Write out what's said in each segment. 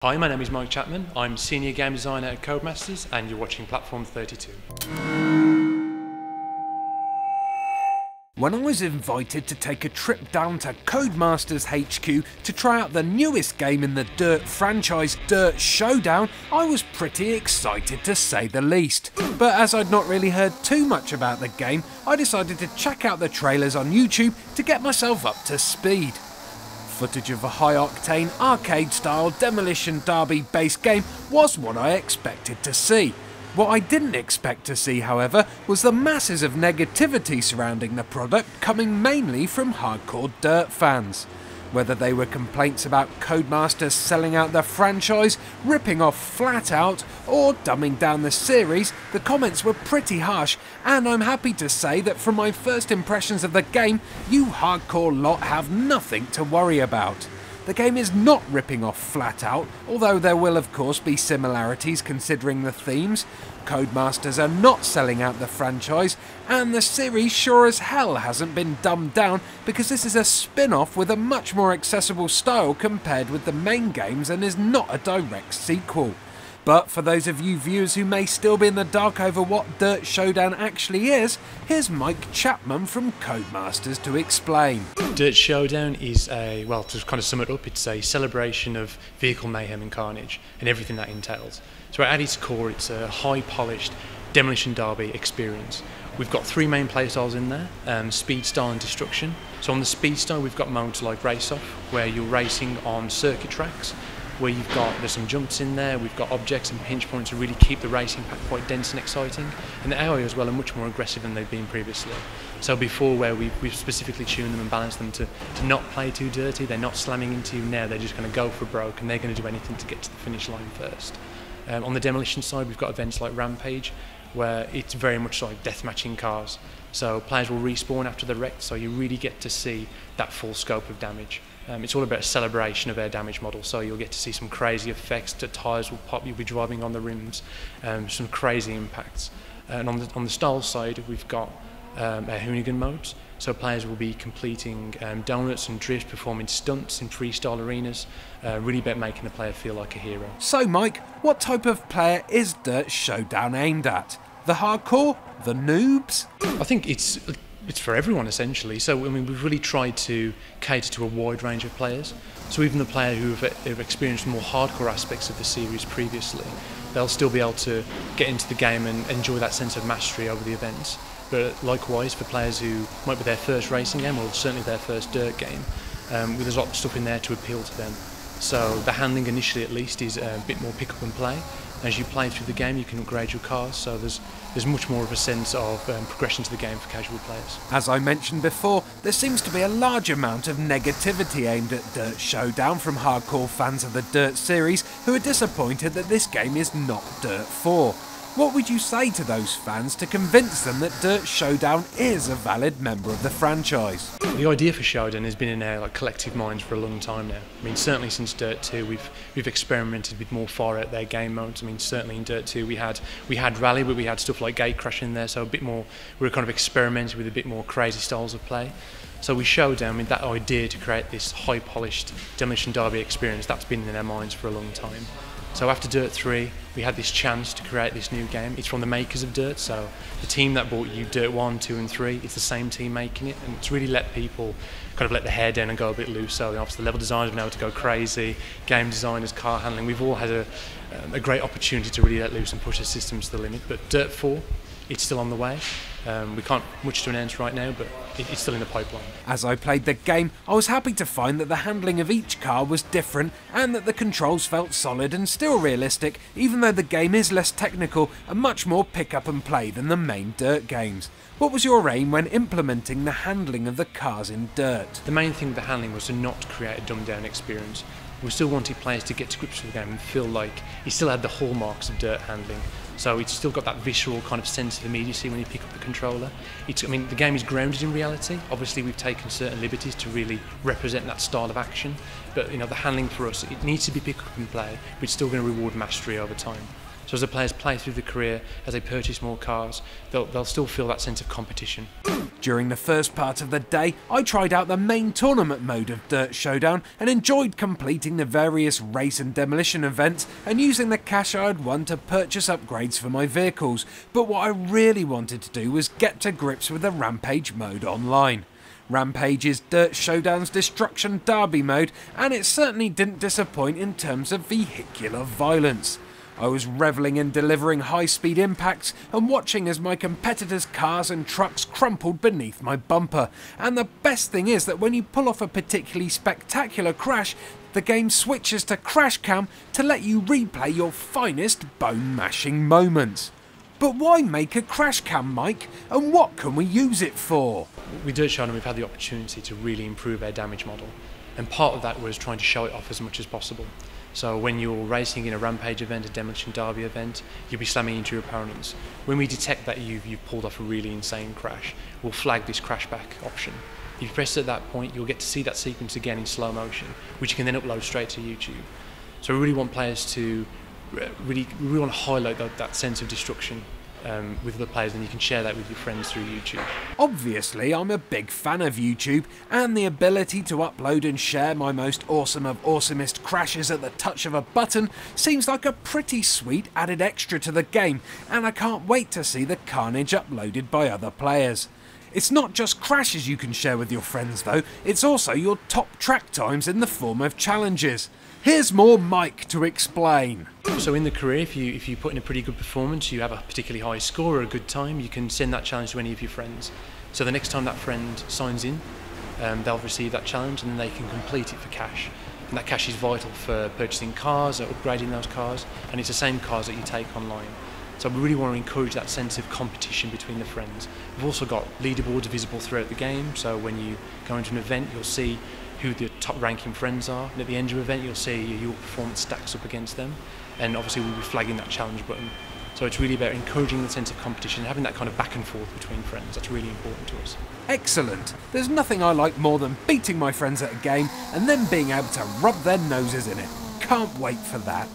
Hi, my name is Mike Chapman. I'm Senior Game Designer at Codemasters and you're watching Platform32. When I was invited to take a trip down to Codemasters HQ to try out the newest game in the DiRT franchise, DiRT Showdown, I was pretty excited to say the least. But as I'd not really heard too much about the game, I decided to check out the trailers on YouTube to get myself up to speed. Footage of a high-octane, arcade-style Demolition Derby-based game was what I expected to see. What I didn't expect to see, however, was the masses of negativity surrounding the product coming mainly from hardcore DiRT fans. Whether they were complaints about Codemasters selling out the franchise, ripping off flat out, or dumbing down the series, the comments were pretty harsh, and I'm happy to say that from my first impressions of the game, you hardcore lot have nothing to worry about. The game is not ripping off flat out, although there will of course be similarities considering the themes. Codemasters are not selling out the franchise, and the series sure as hell hasn't been dumbed down because this is a spin-off with a much more accessible style compared with the main games and is not a direct sequel. But for those of you viewers who may still be in the dark over what DiRT Showdown actually is, here's Mike Chapman from Codemasters to explain. DiRT Showdown is well, to kind of sum it up, it's a celebration of vehicle mayhem and carnage and everything that entails. So at its core, it's a high-polished Demolition Derby experience. We've got three main playstyles in there, speed style and destruction. So on the speed style, we've got modes like Race Off, where you're racing on circuit tracks, where there's some jumps in there, we've got objects and pinch points to really keep the racing pack quite dense and exciting. And the AI as well are much more aggressive than they've been previously. So before, where we've specifically tuned them and balanced them to not play too dirty, they're not slamming into you. Now they're just going to go for broke and they're going to do anything to get to the finish line first. On the demolition side, we've got events like Rampage, where it's very much like deathmatching cars. So players will respawn after they're wrecked, so you really get to see that full scope of damage. It's all about a celebration of their damage model, so you'll get to see some crazy effects. The tyres will pop, you'll be driving on the rims, some crazy impacts. And on the style side, we've got hoonigan modes, so players will be completing donuts and drifts, performing stunts in freestyle arenas, really about making the player feel like a hero. So Mike, what type of player is DiRT Showdown aimed at? The hardcore? The noobs? I think it's for everyone essentially. So I mean, we've really tried to cater to a wide range of players. So even the player who've experienced more hardcore aspects of the series previously, they'll still be able to get into the game and enjoy that sense of mastery over the events. But likewise, for players who might be their first racing game or certainly their first DiRT game, there's a lot of stuff in there to appeal to them. So the handling initially at least is a bit more pick up and play. As you play through the game, you can upgrade your cars, so there's much more of a sense of progression to the game for casual players. As I mentioned before, there seems to be a large amount of negativity aimed at DiRT Showdown from hardcore fans of the DiRT series who are disappointed that this game is not DiRT 4. What would you say to those fans to convince them that DiRT Showdown is a valid member of the franchise? The idea for Showdown has been in our collective minds for a long time now. I mean, certainly since DiRT 2, we've experimented with more far out there game modes. I mean, certainly in DiRT 2 we had rally, but we had stuff like gate crash in there, so a bit more. We were kind of experimenting with a bit more crazy styles of play. So with Showdown, I mean, that idea to create this high-polished Demolition Derby experience, that's been in our minds for a long time. So after DiRT 3, we had this chance to create this new game. It's from the makers of DiRT, so the team that brought you DiRT 1, 2 and 3, it's the same team making it, and it's really let people kind of let the hair down and go a bit loose. So obviously the level designers have been able to go crazy, game designers, car handling, we've all had a great opportunity to really let loose and push the systems to the limit. But DiRT 4, it's still on the way. We can't much to announce right now, but it's still in the pipeline. As I played the game, I was happy to find that the handling of each car was different and that the controls felt solid and still realistic, even though the game is less technical and much more pick up and play than the main DiRT games. What was your aim when implementing the handling of the cars in DiRT? The main thing with the handling was to not create a dumbed down experience. We still wanted players to get to grips with the game and feel like it still had the hallmarks of DiRT handling. So it's still got that visceral kind of sense of immediacy when you pick up the controller. I mean, the game is grounded in reality. Obviously, we've taken certain liberties to really represent that style of action. But the handling for us, it needs to be pick up and play, but it's still going to reward mastery over time. So as the players play through the career, as they purchase more cars, they'll still feel that sense of competition. During the first part of the day, I tried out the main tournament mode of Dirt Showdown and enjoyed completing the various race and demolition events and using the cash I had won to purchase upgrades for my vehicles, but what I really wanted to do was get to grips with the Rampage mode online. Rampage is Dirt Showdown's Destruction Derby mode, and it certainly didn't disappoint in terms of vehicular violence. I was revelling in delivering high-speed impacts and watching as my competitors' cars and trucks crumpled beneath my bumper. And the best thing is that when you pull off a particularly spectacular crash, the game switches to crash cam to let you replay your finest bone-mashing moments. But why make a crash cam, Mike? And what can we use it for? With Dirt Showdown, we've had the opportunity to really improve our damage model, and part of that was trying to show it off as much as possible. So when you're racing in a Rampage event, a Demolition Derby event, you'll be slamming into your opponents. When we detect that you've pulled off a really insane crash, we'll flag this crashback option. If you press it at that point, you'll get to see that sequence again in slow motion, which you can then upload straight to YouTube. So we really want players to really want to highlight that sense of destruction with other players, and you can share that with your friends through YouTube. Obviously, I'm a big fan of YouTube, and the ability to upload and share my most awesome of awesomest crashes at the touch of a button seems like a pretty sweet added extra to the game, and I can't wait to see the carnage uploaded by other players. It's not just crashes you can share with your friends though, it's also your top track times in the form of challenges. Here's more Mike to explain. So in the career, if you put in a pretty good performance, you have a particularly high score or a good time, you can send that challenge to any of your friends. So the next time that friend signs in, they'll receive that challenge and then they can complete it for cash. And that cash is vital for purchasing cars or upgrading those cars, and it's the same cars that you take online. So we really want to encourage that sense of competition between the friends. We've also got leaderboards visible throughout the game, so when you go into an event, you'll see who the top ranking friends are, and at the end of the event you'll see your performance stacks up against them, and obviously we'll be flagging that challenge button. So it's really about encouraging the sense of competition, having that kind of back and forth between friends. That's really important to us. Excellent. There's nothing I like more than beating my friends at a game and then being able to rub their noses in it. Can't wait for that.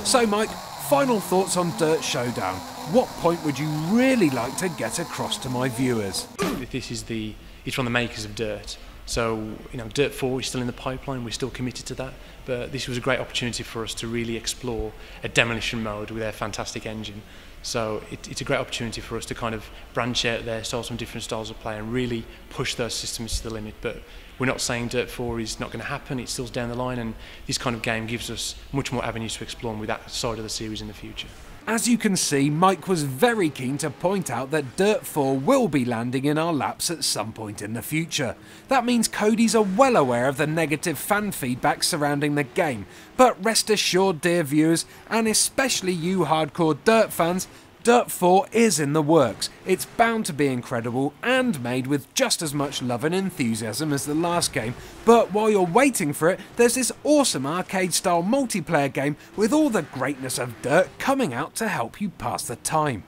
So Mike, final thoughts on Dirt Showdown. What point would you really like to get across to my viewers? It's from the makers of Dirt. So, Dirt 4 is still in the pipeline, we're still committed to that, but this was a great opportunity for us to really explore a demolition mode with our fantastic engine. So it's a great opportunity for us to kind of branch out there, start some different styles of play and really push those systems to the limit. But we're not saying Dirt 4 is not going to happen, it's still down the line, and this kind of game gives us much more avenues to explore with that side of the series in the future. As you can see, Mike was very keen to point out that Dirt 4 will be landing in our laps at some point in the future. That means Codies are well aware of the negative fan feedback surrounding the game, but rest assured dear viewers, and especially you hardcore Dirt fans, Dirt 4 is in the works. It's bound to be incredible and made with just as much love and enthusiasm as the last game, but while you're waiting for it, there's this awesome arcade-style multiplayer game with all the greatness of Dirt coming out to help you pass the time.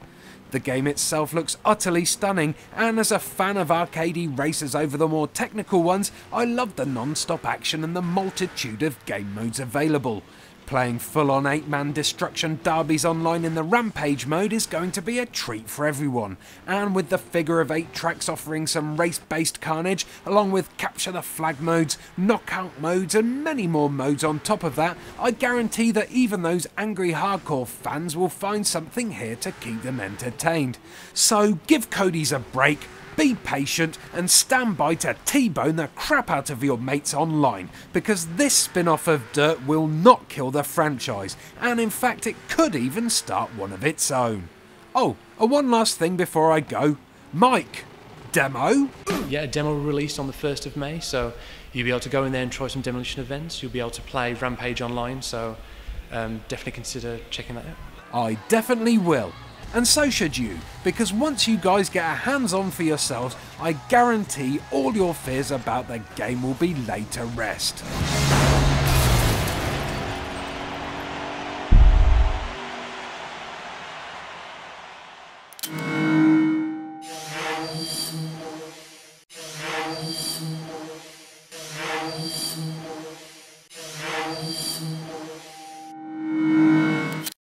The game itself looks utterly stunning, and as a fan of arcadey races over the more technical ones, I love the non-stop action and the multitude of game modes available. Playing full-on 8-man destruction derbies online in the Rampage mode is going to be a treat for everyone, and with the figure of 8 tracks offering some race-based carnage, along with capture the flag modes, knockout modes and many more modes on top of that, I guarantee that even those angry hardcore fans will find something here to keep them entertained. So give Codies a break, be patient and stand by to T-bone the crap out of your mates online, because this spin-off of Dirt will not kill the franchise, and in fact it could even start one of its own. Oh, and one last thing before I go. Mike, demo? Yeah, a demo released on the 1st of May, so you'll be able to go in there and try some demolition events. You'll be able to play Rampage online, so definitely consider checking that out. I definitely will. And so should you, because once you guys get a hands-on for yourselves, I guarantee all your fears about the game will be laid to rest.